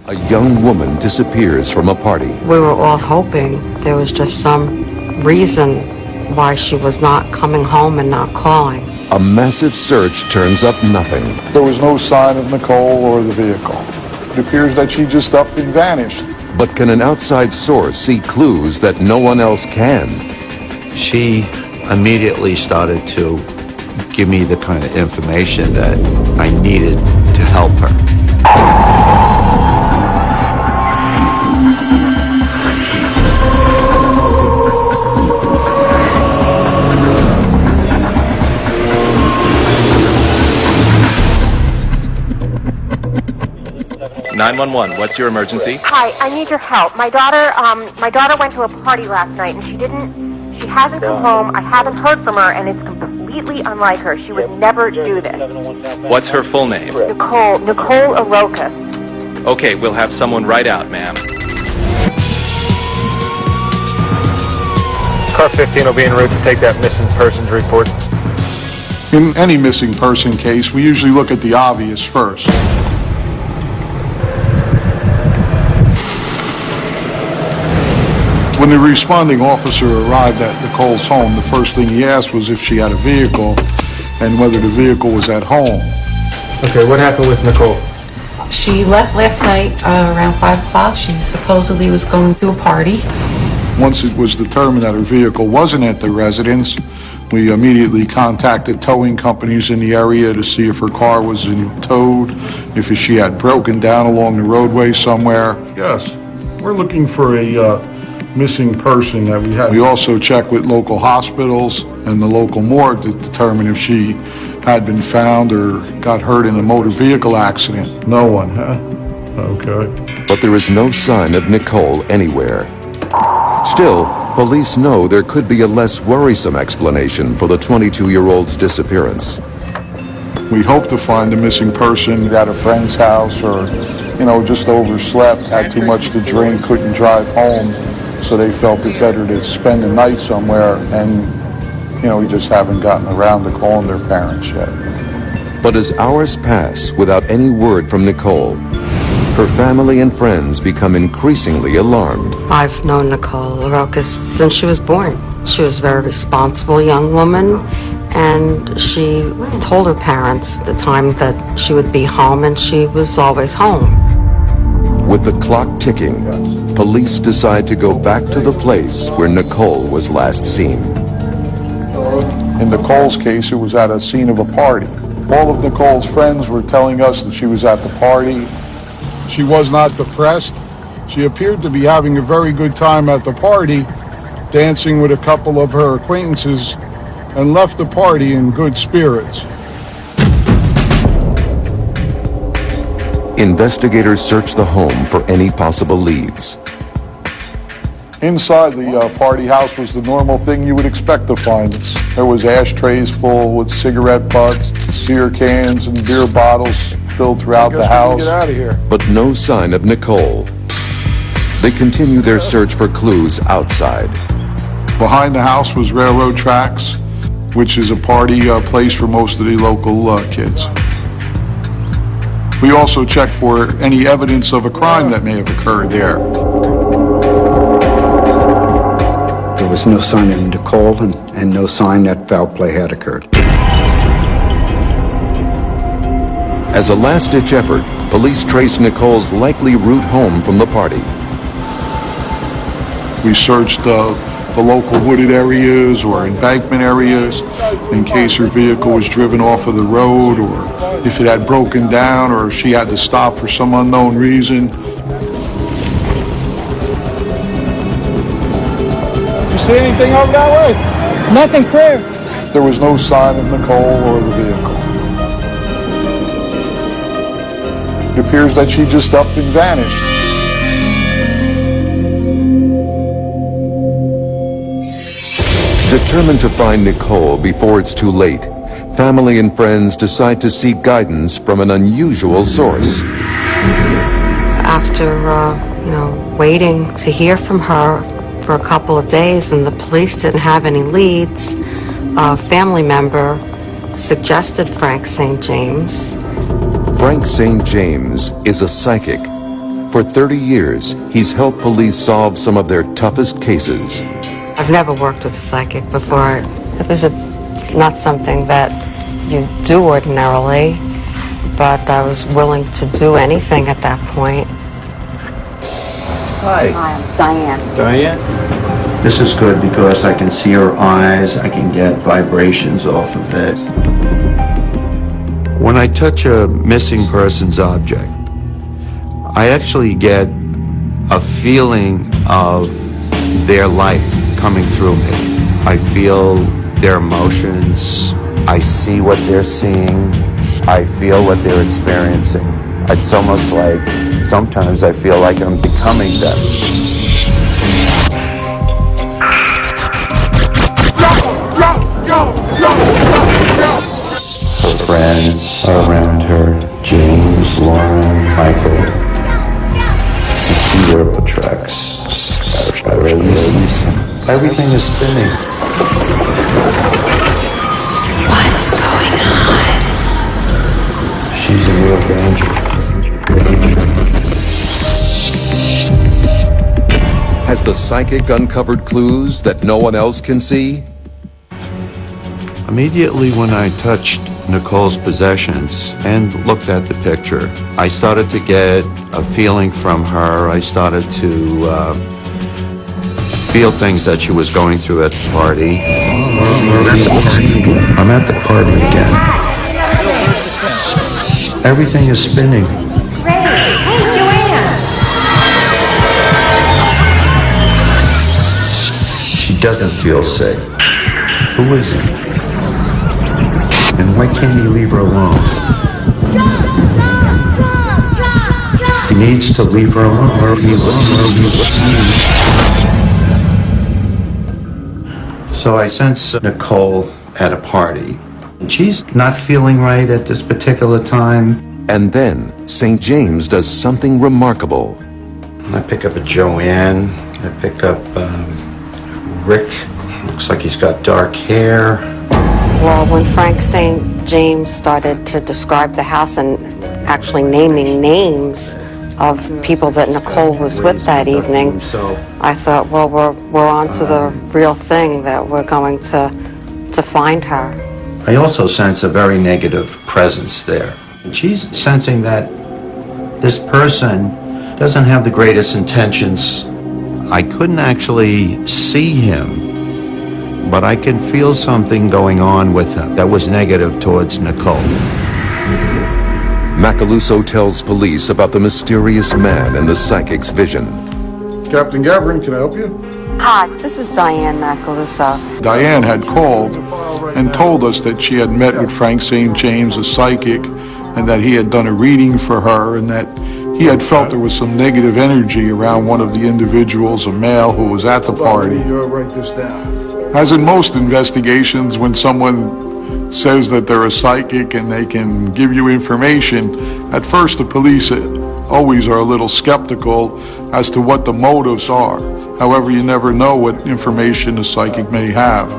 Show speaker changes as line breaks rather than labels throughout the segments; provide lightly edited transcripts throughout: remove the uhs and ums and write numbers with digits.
A young woman disappears from a party.
We were all hoping there was just some reason why she was not coming home and not calling.
A massive search turns up nothing.
There was no sign of Nicole or the vehicle. It appears that she just up and vanished.
But can an outside source see clues that no one else can?
She immediately started to give me the kind of information that I needed to help her.
911, what's your emergency?
Hi, I need your help. My daughter went to a party last night and she hasn't come home. I haven't heard from her and it's completely unlike her. She would never do this.
What's her full name?
Nicole Arokas.
Okay, we'll have someone right out, ma'am.
Car 15 will be en route to take that missing persons report.
In any missing person case, we usually look at the obvious first. When the responding officer arrived at Nicole's home, the first thing he asked was if she had a vehicle and whether the vehicle was at home.
Okay, what happened with Nicole?
She left last night around 5 o'clock. She supposedly was going to a party.
Once it was determined that her vehicle wasn't at the residence, we immediately contacted towing companies in the area to see if her car was towed, if she had broken down along the roadway somewhere. Yes, we're looking for a missing person that we had. We also checked with local hospitals and the local morgue to determine if she had been found or got hurt in a motor vehicle accident. No one, huh? Okay.
But there is no sign of Nicole anywhere. Still, police know there could be a less worrisome explanation for the 22-year-old's disappearance.
We hope to find the missing person at a friend's house or, just overslept, had too much to drink, couldn't drive home. So they felt it better to spend the night somewhere, and, we just haven't gotten around to calling their parents yet.
But as hours pass without any word from Nicole, her family and friends become increasingly alarmed.
I've known Nicole Arokas since she was born. She was a very responsible young woman, and she told her parents the time that she would be home, and she was always home.
With the clock ticking, police decide to go back to the place where Nicole was last seen.
In Nicole's case, it was at a scene of a party. All of Nicole's friends were telling us that she was at the party. She was not depressed. She appeared to be having a very good time at the party, dancing with a couple of her acquaintances, and left the party in good spirits.
Investigators search the home for any possible leads.
Inside the party house was the normal thing you would expect to find. There was ashtrays full with cigarette butts, beer cans, and beer bottles spilled throughout the house.
Get out of here.
But no sign of Nicole. They continue their search for clues outside.
Behind the house was railroad tracks, which is a party place for most of the local kids. We also checked for any evidence of a crime that may have occurred there.
There was no sign of Nicole and no sign that foul play had occurred.
As a last-ditch effort, police trace Nicole's likely route home from the party.
We searched the local wooded areas or embankment areas in case her vehicle was driven off of the road, or if it had broken down, or if she had to stop for some unknown reason.
You see anything over that way?
Nothing clear.
There was no sign of Nicole or the vehicle. It appears that she just up and vanished.
Determined to find Nicole before it's too late, family and friends decide to seek guidance from an unusual source.
After, waiting to hear from her for a couple of days and the police didn't have any leads, a family member suggested Frank St. James.
Frank St. James is a psychic. For 30 years, he's helped police solve some of their toughest cases.
I've never worked with a psychic before. It was not something that you do ordinarily, but I was willing to do anything at that point.
Hi.
Hi, I'm Diane.
Diane? This is good because I can see her eyes, I can get vibrations off of it. When I touch a missing person's object, I actually get a feeling of their life coming through me. I feel their emotions, I see what they're seeing, I feel what they're experiencing. It's almost like sometimes I feel like I'm becoming them. Her friends are around her, James, Lauren, Michael. I see where it attracts. Everything is spinning.
What's going on?
She's in real danger.
Has the psychic uncovered clues that no one else can see?
Immediately when I touched Nicole's possessions and looked at the picture, I started to get a feeling from her. I started to feel things that she was going through at the party. I'm at the party again. Everything is spinning.
Hey, Joanne!
She doesn't feel safe. Who is he? And why can't he leave her alone? He needs to leave her alone, or he So I sense Nicole at a party. She's not feeling right at this particular time.
And then, St. James does something remarkable.
I pick up a Joanne. I pick up Rick. Looks like he's got dark hair.
Well, when Frank St. James started to describe the house and actually naming names of people that Nicole was with that evening, I thought, well, we're on to the real thing, that we're going to find her.
I also sense a very negative presence there. And she's sensing that this person doesn't have the greatest intentions. I couldn't actually see him, but I can feel something going on with him that was negative towards Nicole.
Macaluso tells police about the mysterious man in the psychic's vision.
Captain Gavrin, can I help you?
Hi, this is Diane Macaluso.
Diane had called and told us that she had met with Frank St. James, a psychic, and that he had done a reading for her, and that he had felt there was some negative energy around one of the individuals, a male who was at the party.
Write this down.
As in most investigations, when someone says that they're a psychic and they can give you information, at first the police always are a little skeptical as to what the motives are. However, you never know what information a psychic may have.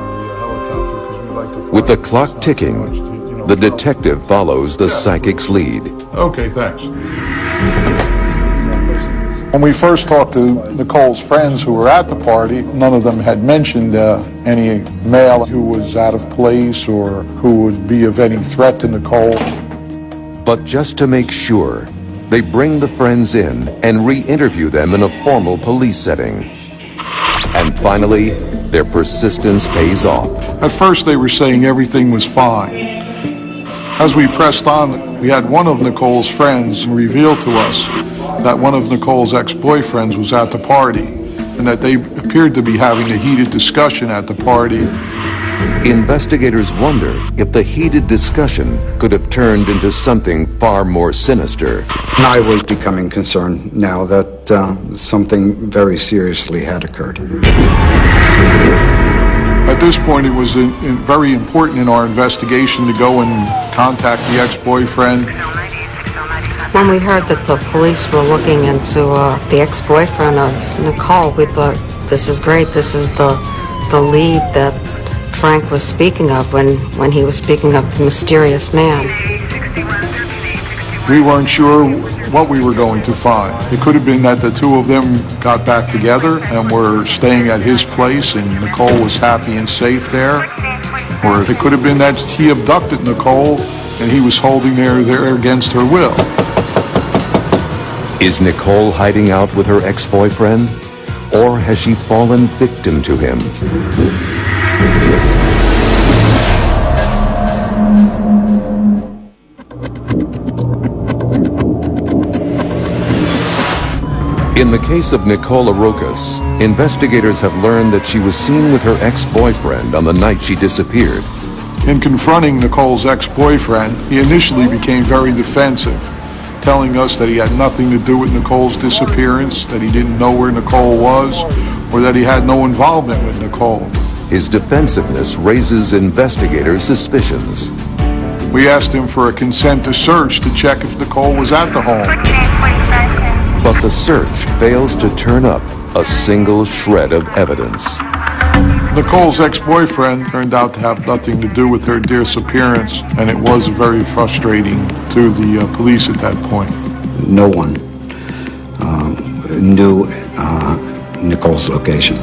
With the clock ticking, the detective follows the psychic's lead.
Okay, thanks. When we first talked to Nicole's friends who were at the party, none of them had mentioned any male who was out of place or who would be of any threat to Nicole.
But just to make sure, they bring the friends in and re-interview them in a formal police setting. And finally, their persistence pays off.
At first they were saying everything was fine. As we pressed on, we had one of Nicole's friends reveal to us that one of Nicole's ex-boyfriends was at the party and that they appeared to be having a heated discussion at the party.
Investigators wonder if the heated discussion could have turned into something far more sinister.
I was becoming concerned now that something very seriously had occurred.
At this point, it was very important in our investigation to go and contact the ex-boyfriend.
When we heard that the police were looking into the ex-boyfriend of Nicole, we thought, this is great. This is the lead that Frank was speaking of when he was speaking of the mysterious man.
We weren't sure what we were going to find. It could have been that the two of them got back together and were staying at his place and Nicole was happy and safe there. Or it could have been that he abducted Nicole and he was holding her there against her will.
Is Nicole hiding out with her ex-boyfriend? Or has she fallen victim to him? In the case of Nicole Arokas, investigators have learned that she was seen with her ex-boyfriend on the night she disappeared.
In confronting Nicole's ex-boyfriend, he initially became very defensive, telling us that he had nothing to do with Nicole's disappearance, that he didn't know where Nicole was, or that he had no involvement with Nicole.
His defensiveness raises investigators' suspicions.
We asked him for a consent to search to check if Nicole was at the home.
But the search fails to turn up a single shred of evidence.
Nicole's ex-boyfriend turned out to have nothing to do with her disappearance, and it was very frustrating to the police at that point.
No one knew Nicole's location.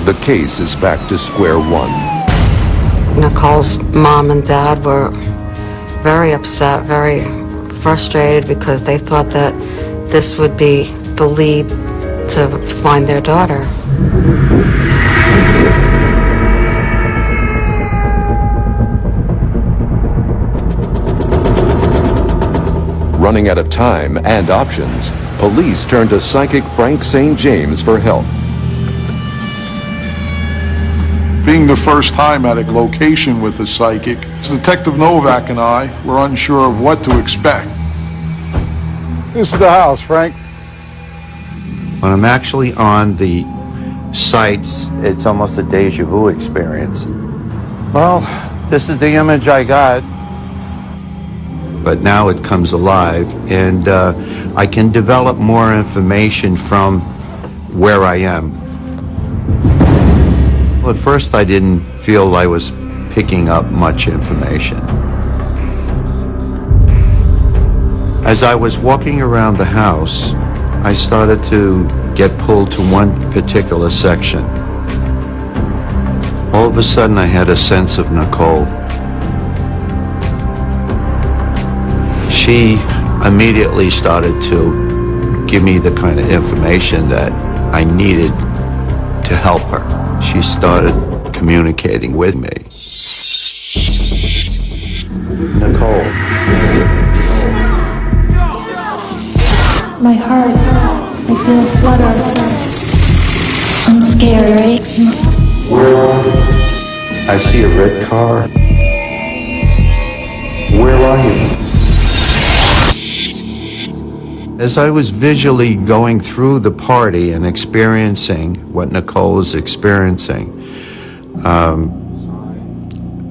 The case is back to square one.
Nicole's mom and dad were very upset, very frustrated because they thought that this would be the lead to find their daughter.
Running out of time and options, police turn to psychic Frank St. James for help.
Being the first time at a location with a psychic, Detective Novak and I were unsure of what to expect.
This is the house, Frank.
When I'm actually on the sites, it's almost a deja vu experience. Well, this is the image I got. But now it comes alive, and I can develop more information from where I am. Well, at first I didn't feel I was picking up much information. As I was walking around the house, I started to get pulled to one particular section. All of a sudden I had a sense of Nicole. She immediately started to give me the kind of information that I needed to help her. She started communicating with me. Nicole.
My heart, I feel a flutter. I'm scared, it aches me.
Where are you? I see a red car. Where are you? As I was visually going through the party and experiencing what Nicole was experiencing,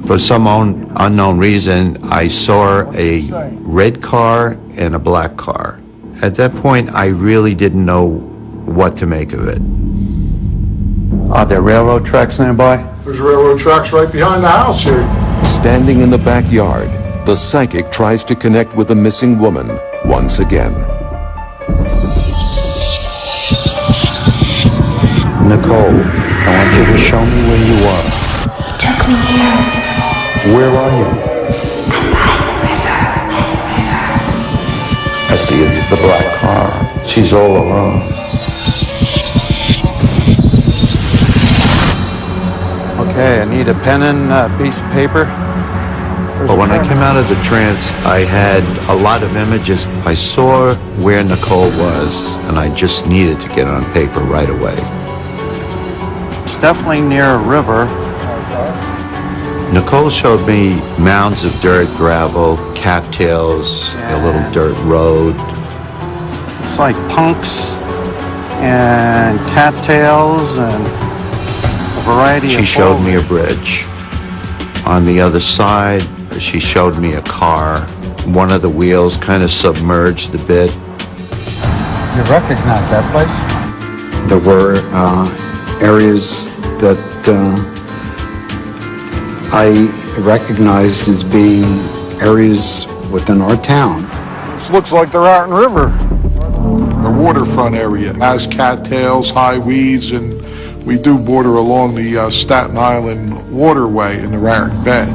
for some unknown reason, I saw a red car and a black car. At that point, I really didn't know what to make of it. Are there railroad tracks nearby?
There's railroad tracks right behind the house here.
Standing in the backyard, the psychic tries to connect with the missing woman once again.
Nicole, I want you to show me where you are.
He took me here.
Where are you? I see the black car. She's all alone. Okay, I need a pen and a piece of paper. But when I came out of the trance, I had a lot of images. I saw where Nicole was, and I just needed to get on paper right away. It's definitely near a river. Nicole showed me mounds of dirt, gravel, cattails, a little dirt road. It's like punks and cattails and a variety of... She showed me a bridge. On the other side, she showed me a car. One of the wheels kind of submerged a bit.
You recognize that place?
There were areas that I recognized as being areas within our town.
This looks like the Raritan River.
The waterfront area has cattails, high weeds, and we do border along the Staten Island waterway in the Raritan Bed.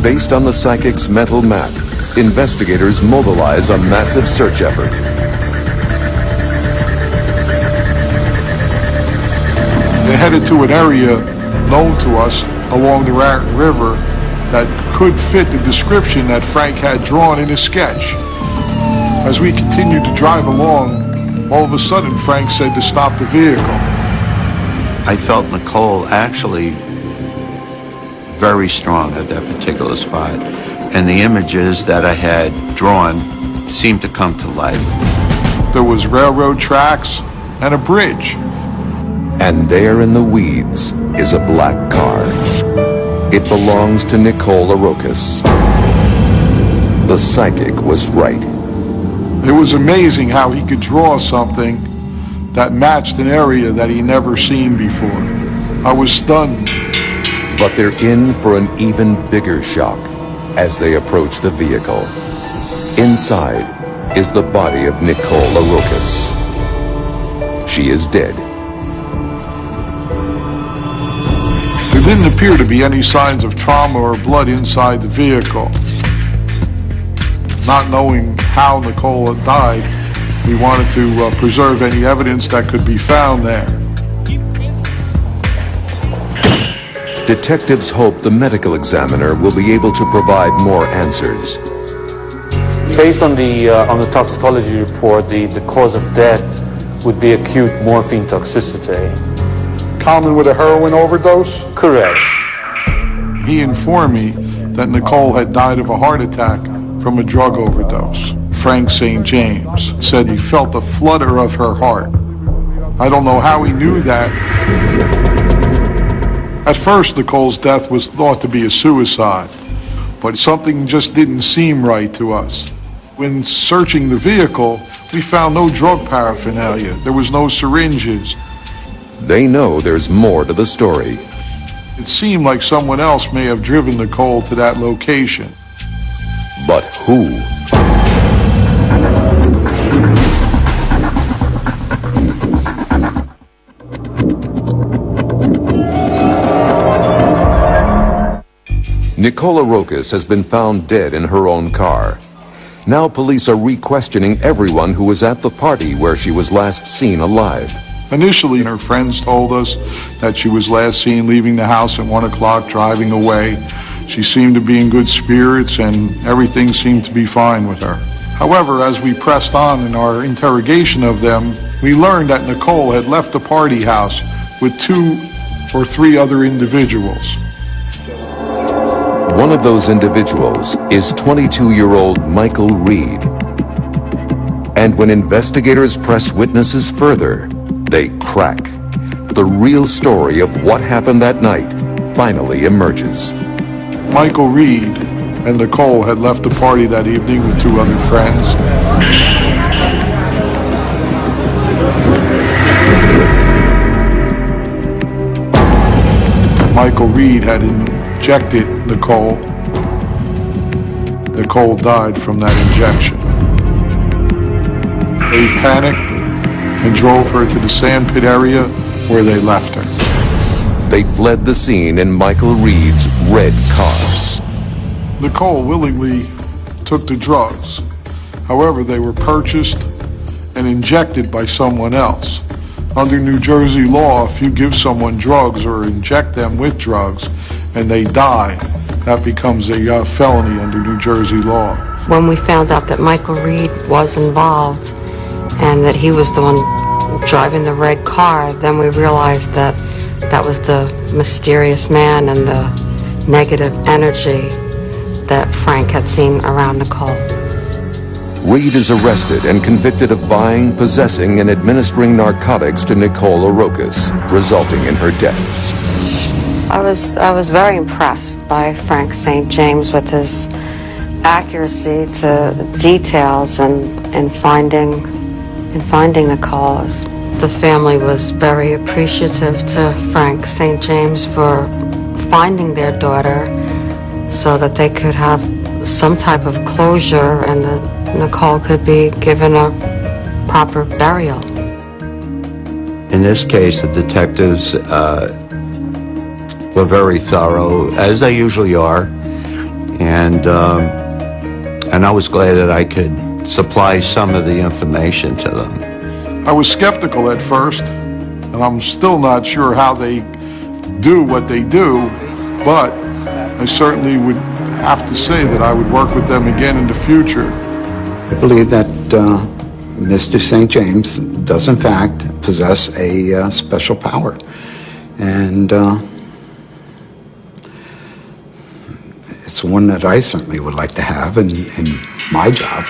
Based on the psychic's mental map, investigators mobilize a massive search effort.
They headed to an area known to us along the Raritan River that could fit the description that Frank had drawn in his sketch. As we continued to drive along, all of a sudden Frank said to stop the vehicle.
I felt Nicole actually very strong at that particular spot, and the images that I had drawn seemed to come to life.
There was railroad tracks and a bridge.
And there in the weeds is a black car. It belongs to Nicole Arokis. The psychic was right.
It was amazing how he could draw something that matched an area that he never seen before. I was stunned.
But they're in for an even bigger shock as they approach the vehicle. Inside is the body of Nicole Arokis. She is dead.
There didn't appear to be any signs of trauma or blood inside the vehicle. Not knowing how Nicole had died, we wanted to preserve any evidence that could be found there.
Detectives hope the medical examiner will be able to provide more answers.
Based on the toxicology report, the cause of death would be acute morphine toxicity.
Common with a heroin overdose?
Correct.
He informed me that Nicole had died of a heart attack from a drug overdose. Frank St. James said he felt the flutter of her heart. I don't know how he knew that. At first, Nicole's death was thought to be a suicide, but something just didn't seem right to us. When searching the vehicle, we found no drug paraphernalia. There was no syringes.
They know there's more to the story.
It seemed like someone else may have driven Nicole to that location.
But who? Nicole Arokis has been found dead in her own car. Now police are re-questioning everyone who was at the party where she was last seen alive.
Initially, her friends told us that she was last seen leaving the house at 1 o'clock, driving away. She seemed to be in good spirits and everything seemed to be fine with her. However, as we pressed on in our interrogation of them, we learned that Nicole had left the party house with 2 or 3 other individuals.
One of those individuals is 22-year-old Michael Reed. And when investigators press witnesses further, they crack. The real story of what happened that night finally emerges.
Michael Reed and Nicole had left the party that evening with 2 other friends. Michael Reed had injected Nicole. Nicole died from that injection. They panicked and drove her to the sandpit area where they left her.
They fled the scene in Michael Reed's red car.
Nicole willingly took the drugs. However, they were purchased and injected by someone else. Under New Jersey law, if you give someone drugs or inject them with drugs and they die, that becomes a felony under New Jersey law.
When we found out that Michael Reed was involved and that he was the one driving the red car, then we realized that that was the mysterious man and the negative energy that Frank had seen around Nicole.
Reed is arrested and convicted of buying, possessing, and administering narcotics to Nicole Arokis, resulting in her death.
I was very impressed by Frank St. James with his accuracy to details and finding the cause. The family was very appreciative to Frank St. James for finding their daughter so that they could have some type of closure and that Nicole could be given a proper burial.
In this case, the detectives were very thorough, as they usually are, and I was glad that I could supply some of the information to them.
I was skeptical at first, and I'm still not sure how they do what they do, but I certainly would have to say that I would work with them again in the future.
I believe that Mr. St. James does in fact possess a special power. And it's one that I certainly would like to have in my job.